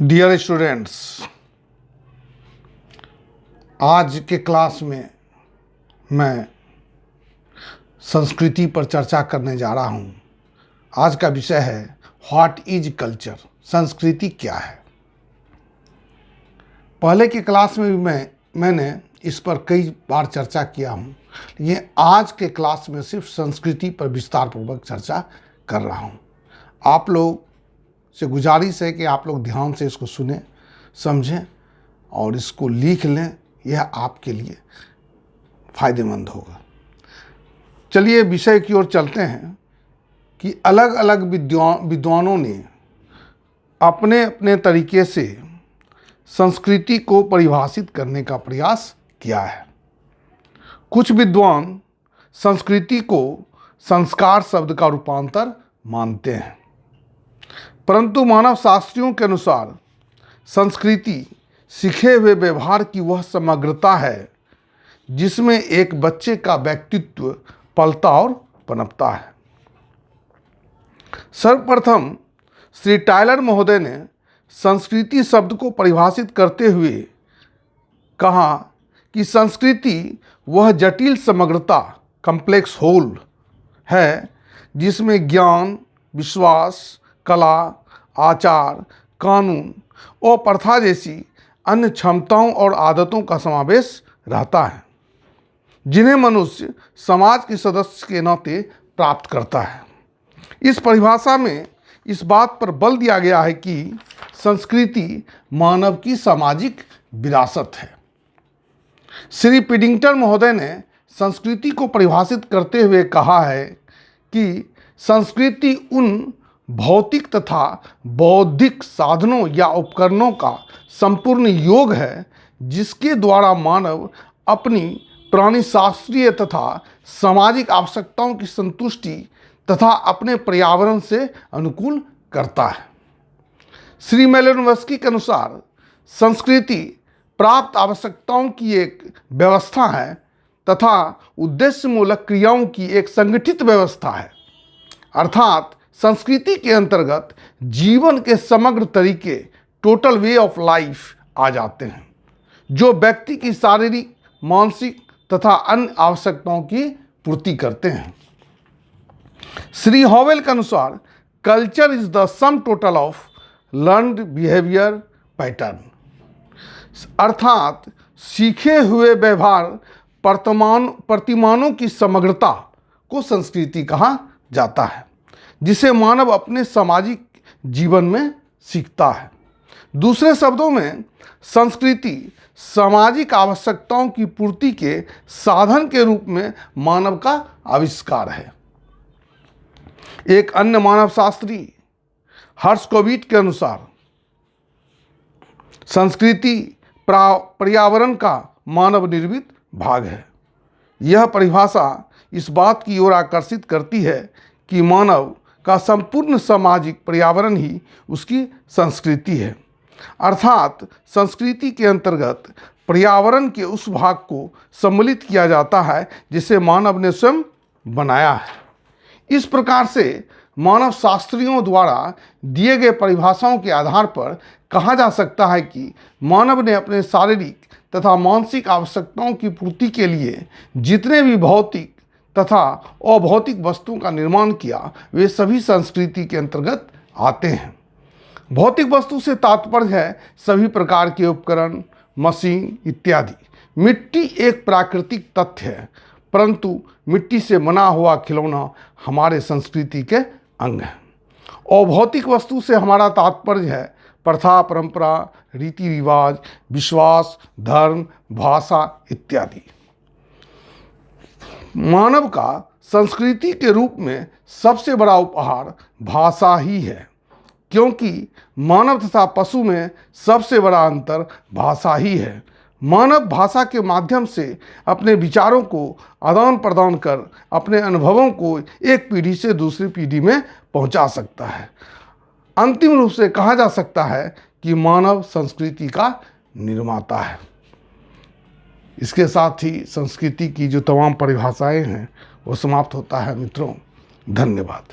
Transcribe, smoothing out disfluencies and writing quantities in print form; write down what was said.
Dear students, आज के class में मैं संस्कृति पर चर्चा करने जा रहा हूँ। आज का विषय है व्हाट इज कल्चर। संस्कृति क्या है। पहले के क्लास में भी मैंने इस पर कई बार चर्चा किया हूँ, लेकिन आज के क्लास में सिर्फ संस्कृति पर विस्तार पूर्वक चर्चा कर रहा हूँ। आप लोग से गुजारिश है कि आप लोग ध्यान से इसको सुने, समझें और इसको लिख लें। यह आपके लिए फ़ायदेमंद होगा। चलिए विषय की ओर चलते हैं कि अलग अलग विद्वानों ने अपने अपने तरीके से संस्कृति को परिभाषित करने का प्रयास किया है। कुछ विद्वान संस्कृति को संस्कार शब्द का रूपांतर मानते हैं, परंतु मानव शास्त्रियों के अनुसार संस्कृति सीखे हुए व्यवहार की वह समग्रता है जिसमें एक बच्चे का व्यक्तित्व पलता और पनपता है। सर्वप्रथम श्री टायलर महोदय ने संस्कृति शब्द को परिभाषित करते हुए कहा कि संस्कृति वह जटिल समग्रता, कॉम्प्लेक्स होल है जिसमें ज्ञान, विश्वास, कला, आचार, कानून और प्रथा जैसी अन्य क्षमताओं और आदतों का समावेश रहता है, जिन्हें मनुष्य समाज के सदस्य के नाते प्राप्त करता है। इस परिभाषा में इस बात पर बल दिया गया है कि संस्कृति मानव की सामाजिक विरासत है। श्री पिडिंगटन महोदय ने संस्कृति को परिभाषित करते हुए कहा है कि संस्कृति उन भौतिक तथा बौद्धिक साधनों या उपकरणों का संपूर्ण योग है जिसके द्वारा मानव अपनी प्राणिशास्त्रीय तथा सामाजिक आवश्यकताओं की संतुष्टि तथा अपने पर्यावरण से अनुकूल करता है। श्री मेलिनोव्स्की के अनुसार संस्कृति प्राप्त आवश्यकताओं की एक व्यवस्था है तथा उद्देश्यमूलक क्रियाओं की एक संगठित व्यवस्था है। अर्थात संस्कृति के अंतर्गत जीवन के समग्र तरीके, टोटल वे ऑफ लाइफ आ जाते हैं, जो व्यक्ति की शारीरिक, मानसिक तथा अन्य आवश्यकताओं की पूर्ति करते हैं। श्री हॉवेल के अनुसार culture is the sum total of learned behaviour pattern, अर्थात सीखे हुए व्यवहार प्रतिमानों की समग्रता को संस्कृति कहा जाता है, जिसे मानव अपने सामाजिक जीवन में सीखता है। दूसरे शब्दों में संस्कृति सामाजिक आवश्यकताओं की पूर्ति के साधन के रूप में मानव का आविष्कार है। एक अन्य मानवशास्त्री हर्षकोविट के अनुसार संस्कृति पर्यावरण का मानव निर्मित भाग है। यह परिभाषा इस बात की ओर आकर्षित करती है कि मानव का संपूर्ण सामाजिक पर्यावरण ही उसकी संस्कृति है, अर्थात संस्कृति के अंतर्गत पर्यावरण के उस भाग को सम्मिलित किया जाता है जिसे मानव ने स्वयं बनाया है। इस प्रकार से मानव शास्त्रियों द्वारा दिए गए परिभाषाओं के आधार पर कहा जा सकता है कि मानव ने अपने शारीरिक तथा मानसिक आवश्यकताओं की पूर्ति के लिए जितने भी भौतिक तथा अभौतिक वस्तुओं का निर्माण किया, वे सभी संस्कृति के अंतर्गत आते हैं। भौतिक वस्तु से तात्पर्य है सभी प्रकार के उपकरण, मशीन इत्यादि। मिट्टी एक प्राकृतिक तथ्य है, परंतु मिट्टी से बना हुआ खिलौना हमारे संस्कृति के अंग है। अभौतिक वस्तु से हमारा तात्पर्य है प्रथा, परंपरा, रीति रिवाज, विश्वास, धर्म, भाषा इत्यादि। मानव का संस्कृति के रूप में सबसे बड़ा उपहार भाषा ही है, क्योंकि मानव तथा पशु में सबसे बड़ा अंतर भाषा ही है। मानव भाषा के माध्यम से अपने विचारों को आदान प्रदान कर अपने अनुभवों को एक पीढ़ी से दूसरी पीढ़ी में पहुंचा सकता है। अंतिम रूप से कहा जा सकता है कि मानव संस्कृति का निर्माता है। इसके साथ ही संस्कृति की जो तमाम परिभाषाएं हैं वो समाप्त होता है। मित्रों, धन्यवाद।